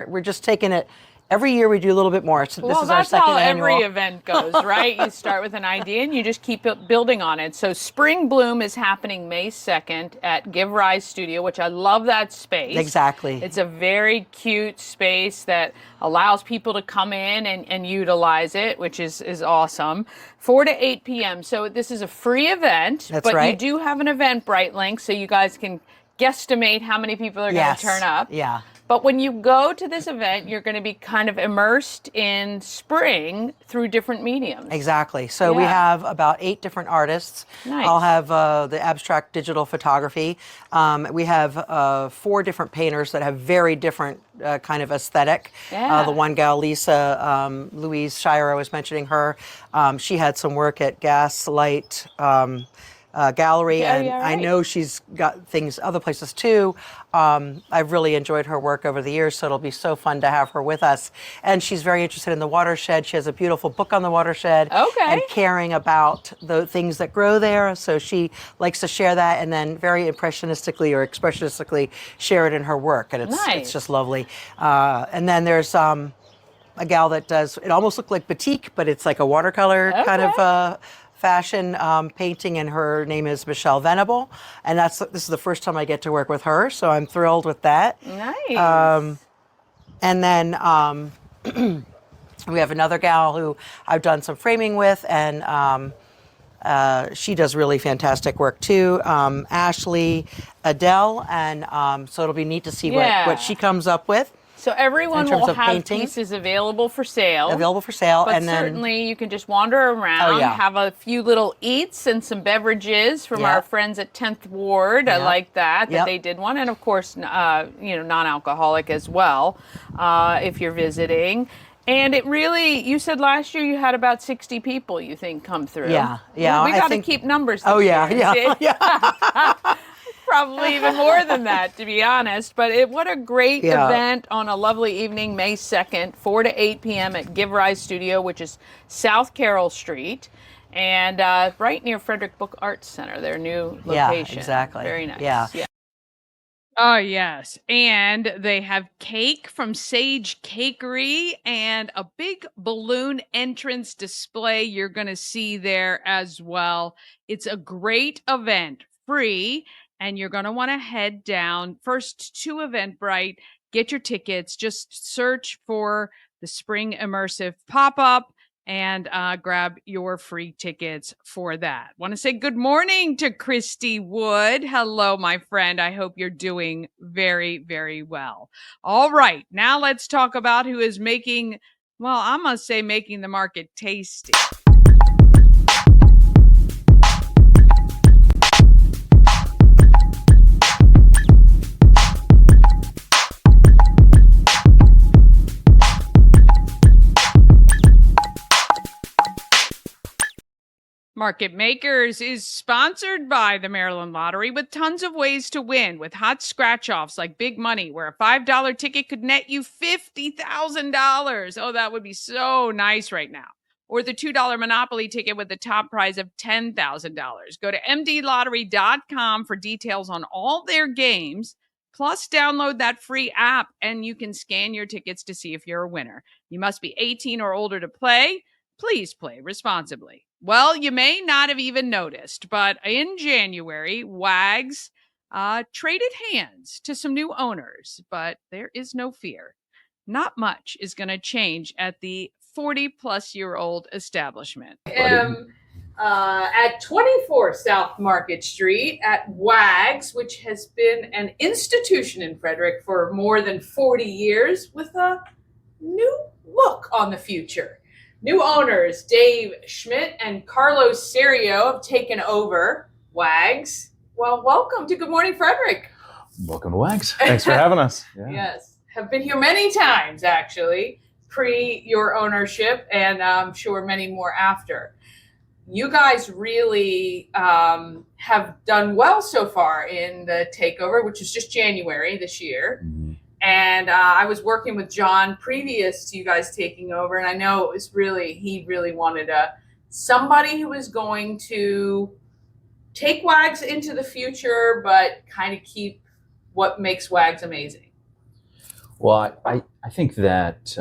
we're just taking it. Every year we do a little bit more. So this is our second annual. Every event goes, right? You start with an idea and you just keep building on it. So Spring Bloom is happening May 2nd at Give Rise Studio, which I love that space. Exactly. It's a very cute space that allows people to come in and utilize it, which is awesome. 4 to 8 p.m. So this is a free event. That's but right. You do have an Eventbrite link so you guys can guesstimate how many people are going to turn up. Yeah. But when you go to this event, you're going to be kind of immersed in spring through different mediums. Exactly. So we have about 8 different artists. Nice. I'll have the abstract digital photography. We have 4 different painters that have very different kind of aesthetic. Yeah. The one gal, Lisa Louise Shire, I was mentioning her. She had some work at Gaslight Gallery, and I know she's got things other places too. I've really enjoyed her work over the years, so it'll be so fun to have her with us. And she's very interested in the watershed. She has a beautiful book on the watershed and caring about the things that grow there. So she likes to share that and then very impressionistically or expressionistically share it in her work. And it's just lovely. And then there's a gal that does, it almost looks like batik, but it's like a watercolor kind of fashion painting, and her name is Michelle Venable, and this is the first time I get to work with her, so I'm thrilled with that. Nice. And then we have another gal who I've done some framing with, and she does really fantastic work too, Ashley Adele, and so it'll be neat to see what she comes up with. So everyone will have pieces available for sale. But and then certainly you can just wander around, have a few little eats and some beverages from our friends at 10th Ward. I like that they did one. And of course, non-alcoholic as well, if you're visiting. And it really, you said last year you had about 60 people you think come through. Yeah. We got to keep numbers this year. Probably even more than that, to be honest. But what a great event on a lovely evening, May 2nd, 4 to 8 p.m. at Give Rise Studio, which is South Carroll Street, and right near Frederick Book Arts Center, their new location. Yeah, exactly. Very nice. Yeah. Oh, yes. And they have cake from Sage Cakery and a big balloon entrance display you're going to see there as well. It's a great event, free. And you're going to want to head down first to Eventbrite, get your tickets, just search for the Spring Immersive pop-up and grab your free tickets for that. Want to say good morning to Christy Wood. Hello, my friend. I hope you're doing very, very well. All right. Now let's talk about who is making the market tasty. Market Makers is sponsored by the Maryland Lottery with tons of ways to win with hot scratch-offs like Big Money, where a $5 ticket could net you $50,000. Oh, that would be so nice right now. Or the $2 Monopoly ticket with the top prize of $10,000. Go to mdlottery.com for details on all their games. Plus, download that free app and you can scan your tickets to see if you're a winner. You must be 18 or older to play. Please play responsibly. Well, you may not have even noticed, but in January, Wags traded hands to some new owners, but there is no fear. Not much is going to change at the 40-plus-year-old establishment. I am at 24 South Market Street at Wags, which has been an institution in Frederick for more than 40 years with a new look on the future. New owners, Dave Schmidt and Carlo Serio, have taken over Wags. Well, welcome to Good Morning Frederick. Welcome to Wags. Thanks for having us. Yeah. Yes, have been here many times, actually, pre your ownership, and I'm sure many more after. You guys really have done well so far in the takeover, which is just January this year. Mm-hmm. And I was working with John previous to you guys taking over, and I know it was he really wanted somebody who was going to take Wags into the future, but kind of keep what makes Wags amazing. Well, I think that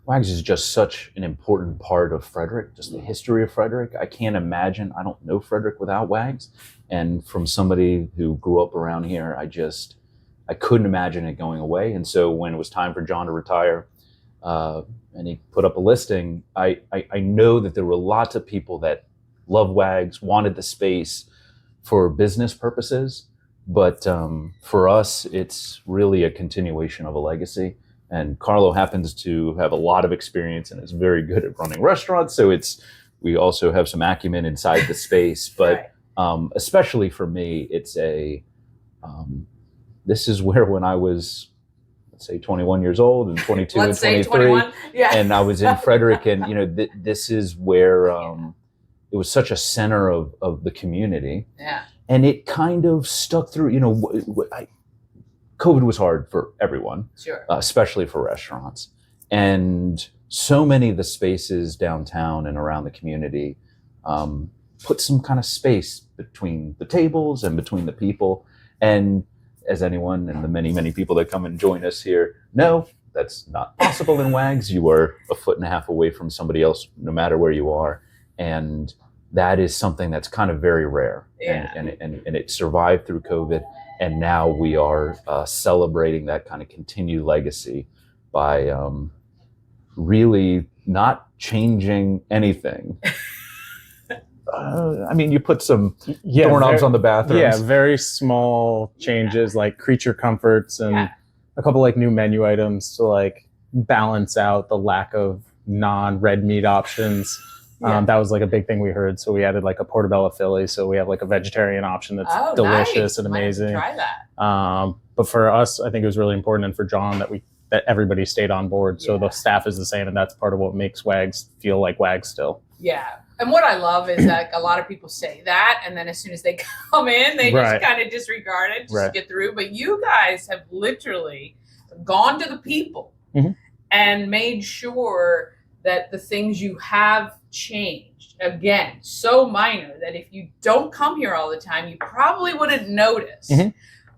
Wags is just such an important part of Frederick, just the history of Frederick. I can't imagine, I don't know Frederick without Wags. And from somebody who grew up around here, I couldn't imagine it going away. And so when it was time for John to retire, and he put up a listing, I know that there were lots of people that loved Wags, wanted the space for business purposes. But for us, it's really a continuation of a legacy. And Carlo happens to have a lot of experience and is very good at running restaurants. So we also have some acumen inside the space. But right. Especially for me, it's this is where when I was, let's say 21 years old and 22 and 23, and I was in Frederick, and this is where it was such a center of the community. Yeah. And it kind of stuck through. COVID was hard for everyone, sure, especially for restaurants. And so many of the spaces downtown and around the community put some kind of space between the tables and between the people. And as anyone and the many, many people that come and join us here know, that's not possible in Wags. You are a foot and a half away from somebody else, no matter where you are. And that is something that's kind of very rare. Yeah. And it survived through COVID. And now we are celebrating that kind of continued legacy by really not changing anything. You put some doorknobs on the bathrooms. Yeah, very small changes like creature comforts and a couple like new menu items to like balance out the lack of non-red meat options. That was like a big thing we heard. So we added like a portobello Philly. So we have like a vegetarian option that's delicious and amazing. Try that. But for us, I think it was really important, and for John, that everybody stayed on board. So the staff is the same, and that's part of what makes Wags feel like Wags still. Yeah. And what I love is that a lot of people say that, and then as soon as they come in, they just kind of disregard it just to get through. But you guys have literally gone to the people and made sure that the things you have changed. Again, so minor that if you don't come here all the time, you probably wouldn't notice.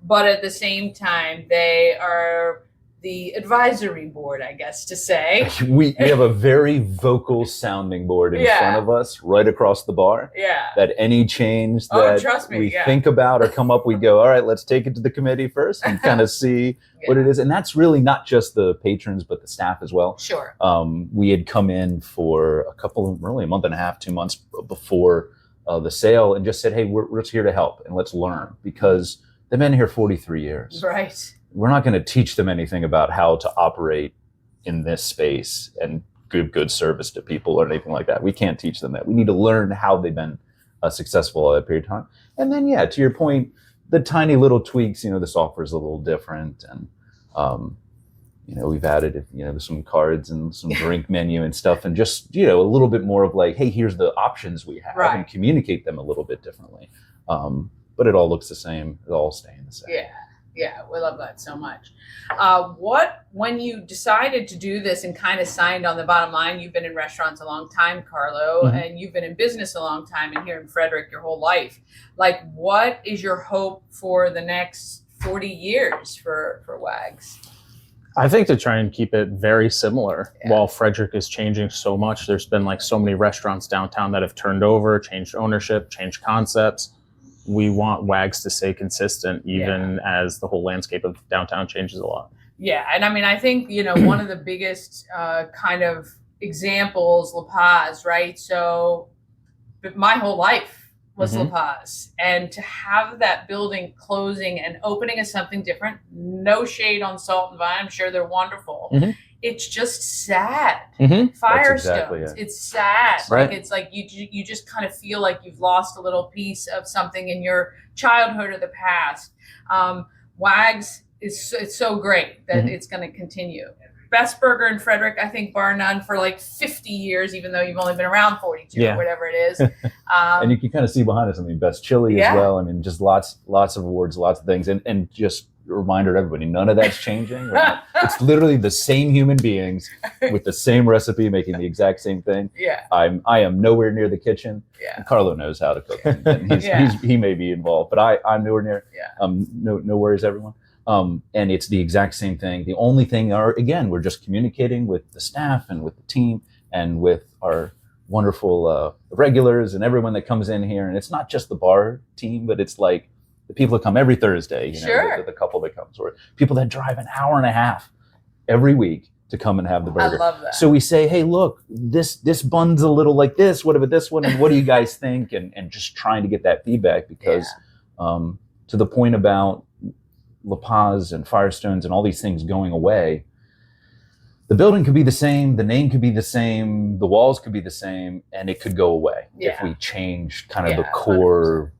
But at the same time, they are the advisory board, I guess to say. We have a very vocal sounding board in front of us, right across the bar. Yeah. That any change that we think about or come up, we go, all right, let's take it to the committee first and kind of see what it is. And that's really not just the patrons, but the staff as well. Sure. We had come in for a month and a half, 2 months before the sale, and just said, hey, we're just here to help and let's learn, because they've been here 43 years. Right. We're not going to teach them anything about how to operate in this space and give good service to people or anything like that. We can't teach them that. We need to learn how they've been successful all that period of time. And then, to your point, the tiny little tweaks, this offer is a little different. And, we've added, some cards and some drink menu and stuff, and just, a little bit more of like, hey, here's the options we have, Right. and communicate them a little bit differently. But it all looks the same. It all staying the same. Yeah, we love that so much. When you decided to do this and kind of signed on the bottom line, you've been in restaurants a long time, Carlo, and you've been in business a long time and here in Frederick your whole life. Like, what is your hope for the next 40 years for WAGS? I think to try and keep it very similar. While Frederick is changing so much, there's been like so many restaurants downtown that have turned over, changed ownership, changed concepts. We want WAGS to stay consistent even as the whole landscape of downtown changes a lot. Yeah, and I mean, I think, one of the biggest kind of examples, La Paz, right? So my whole life was La Paz. And to have that building closing and opening as something different, no shade on Salt and Vine, I'm sure they're wonderful. It's just sad. Firestones, exactly it. It's sad. Right. Like, it's like you just kind of feel like you've lost a little piece of something in your childhood or the past. WAGS it's so great that it's going to continue. Best burger in Frederick, I think, bar none, for like 50 years, even though you've only been around 42 or whatever it is. And you can kind of see behind us, best chili as well. Just lots of awards, lots of things. And just a reminder to everybody, none of that's changing. Right? It's literally the same human beings with the same recipe making the exact same thing. I am nowhere near the kitchen. Carlo knows how to cook. And he may be involved, but I'm nowhere near. No worries, everyone. And it's the exact same thing. The only thing we're just communicating with the staff and with the team and with our wonderful regulars and everyone that comes in here. And it's not just the bar team, but it's like the people that come every Thursday, the couple that comes, or people that drive an hour and a half every week to come and have the burger. I love that. So we say, hey, look, this bun's a little like this. What about this one? And what do you guys think? And just trying to get that feedback, because to the point about La Paz and Firestones and all these things going away, the building could be the same, the name could be the same, the walls could be the same, and it could go away if we change kind of the core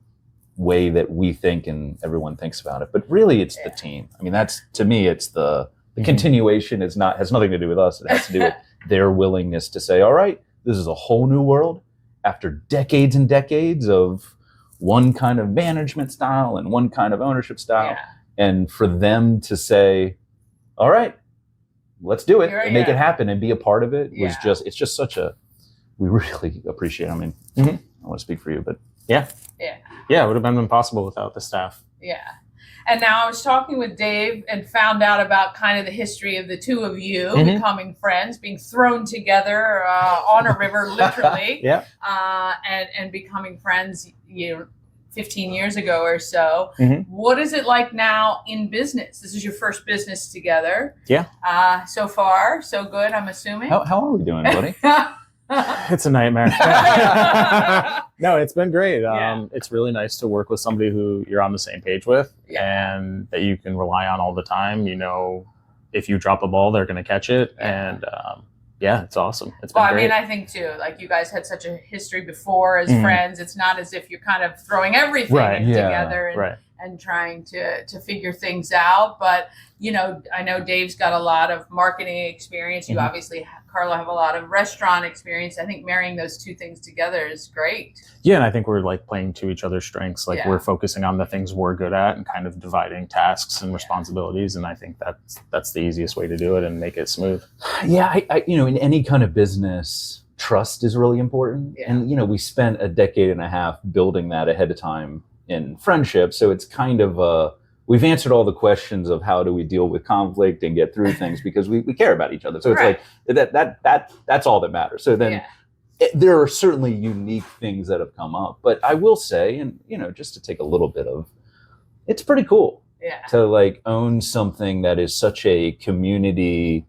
way that we think and everyone thinks about it. But really, it's the team. That's, to me, it's the continuation has nothing to do with us. It has to do with their willingness to say, all right, this is a whole new world after decades and decades of one kind of management style and one kind of ownership style. And for them to say, all right, let's do it and make it happen and be a part of it it's just such we really appreciate it. I want to speak for you, but it would have been impossible without the staff. And now I was talking with Dave and found out about kind of the history of the two of you becoming friends, being thrown together on a river, literally, and becoming friends, 15 years ago or so. What is it like now in business? This is your first business together. So far, so good, I'm assuming. How are we doing, buddy? It's a nightmare. No, it's been great. It's really nice to work with somebody who you're on the same page with and that you can rely on all the time. If you drop a ball, they're going to catch it. And it's awesome. It's been great. I think too, like, you guys had such a history before as friends. It's not as if you're kind of throwing everything together and trying to figure things out. But, I know Dave's got a lot of marketing experience. You obviously, Carlo, have a lot of restaurant experience. I think marrying those two things together is great. Yeah, and I think we're like playing to each other's strengths. Like we're focusing on the things we're good at and kind of dividing tasks and responsibilities. And I think that's the easiest way to do it and make it smooth. Yeah, I in any kind of business, trust is really important. And, we spent a decade and a half building that ahead of time in friendship. So it's kind of we've answered all the questions of how do we deal with conflict and get through things because we care about each other. So it's like that's all that matters. So then there are certainly unique things that have come up, but I will say, and just to take a little bit of, it's pretty cool to like own something that is such a community,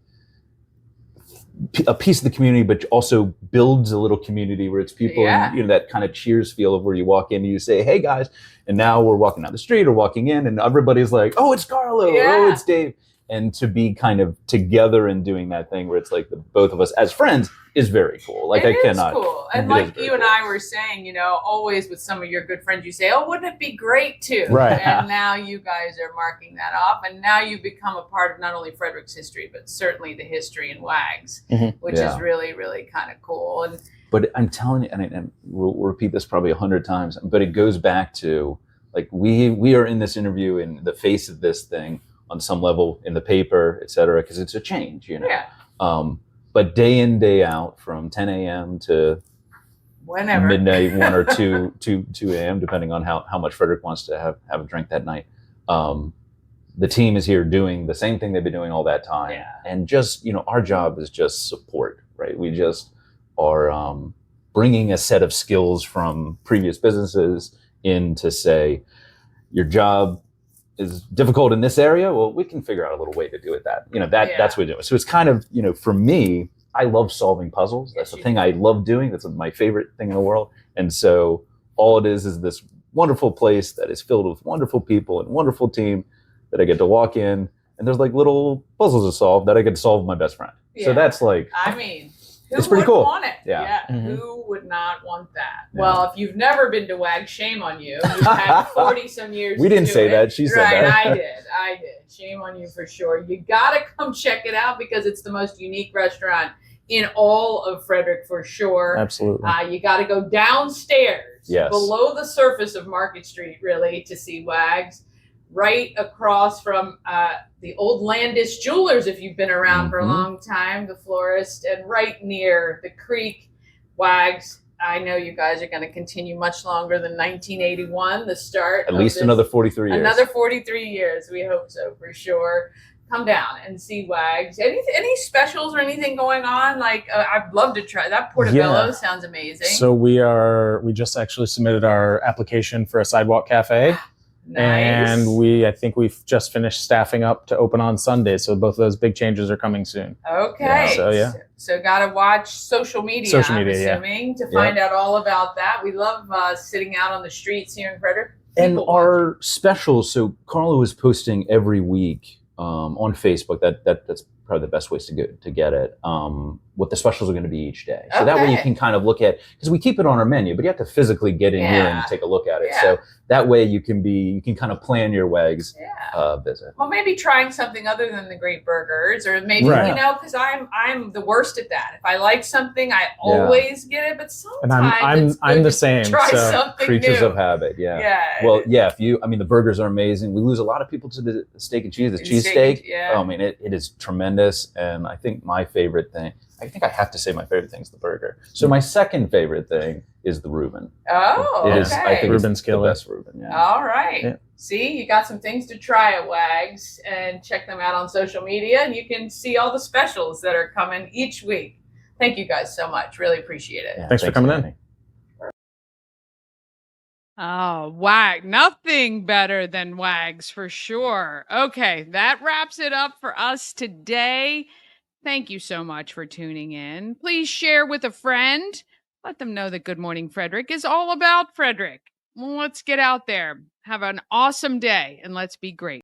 a piece of the community, but also builds a little community where it's people, and, that kind of cheers feel of where you walk in and you say, hey guys, and now we're walking down the street or walking in and everybody's like, oh, it's Carlo, oh, it's Dave. and to be kind of together and doing that thing where it's like the both of us as friends is very cool. Like It I is cannot. cool. And it is like very you and cool. I were saying, you know, always with some of your good friends, you say, oh, wouldn't it be great too? Right. And now you guys are marking that off. And now you've become a part of not only Frederick's history, but certainly the history in WAGs, which Yeah. is really, really kind of cool. And But I'm telling you, and we'll repeat this probably 100 times, but it goes back to like we are in this interview in the face of this thing on some level in the paper, et cetera, because it's a change, you know. yeah, But day in, day out, from 10 a.m. to whenever. midnight, 1 or 2 a.m., depending on how much Frederick wants to have a drink that night. The team is here doing the same thing they've been doing all that time. Yeah. And just, you know, our job is just support, right? We just are bringing a set of skills from previous businesses in to say, your job is difficult in this area. Well, we can figure out a little way to do it that, you know, that's what we do. So it's kind of, you know, for me, I love solving puzzles. That's the thing I love doing. That's my favorite thing in the world. And so all it is this wonderful place that is filled with wonderful people and wonderful team that I get to walk in, and there's like little puzzles to solve that I get to solve with my best friend. Yeah. So that's like, I mean, who it's pretty would cool. want it? Yeah. Who would not want that? Yeah. Well, if you've never been to WAG, shame on you. You've had 40 some years. We didn't to say do that. it. She said right, that. I did. Shame on you for sure. You got to come check it out because it's the most unique restaurant in all of Frederick for sure. Absolutely. You got to go downstairs, Yes. below the surface of Market Street, really, to see WAGs. Right across from the old Landis Jewelers, if you've been around for a long time, the florist, and right near the creek. WAGs, I know you guys are going to continue much longer than 1981, the start. At least another 43 years. Another 43 years, we hope so for sure. Come down and see WAGs. Any specials or anything going on? Like, I'd love to try that. Portobello sounds amazing. So we just actually submitted our application for a sidewalk cafe. Nice. And I think we've just finished staffing up to open on Sunday. So both of those big changes are coming soon. Okay. Yeah. So gotta watch social media, I'm assuming, to find out all about that. We love sitting out on the streets here in Frederick. And our specials, so Carlo is posting every week on Facebook. That's probably the best ways to get it. What the specials are going to be each day. So that way you can kind of look at, because we keep it on our menu, but you have to physically get in here and take a look at it. So that way you can kind of plan your WAGs visit. Well, maybe trying something other than the great burgers, or maybe, you know, because I'm the worst at that. If I like something, I always get it, but sometimes and I'm the same. Try something Creatures new. of habit, Well, the burgers are amazing. We lose a lot of people to the steak and cheese, the cheesesteak. I mean, it is tremendous. And I think my favorite thing, I think I have to say my favorite thing is the burger. So my second favorite thing is the Reuben. Oh, It is, I think, Reuben it's the skillet. best Reuben. Yeah. All right. Yeah. See, you got some things to try at WAGs, and check them out on social media, and you can see all the specials that are coming each week. Thank you guys so much. Really appreciate it. Yeah, Thanks for coming in. Oh, WAG. Nothing better than WAGs for sure. Okay, that wraps it up for us today. Thank you so much for tuning in. Please share with a friend. Let them know that Good Morning Frederick is all about Frederick. Let's get out there. Have an awesome day, and let's be great.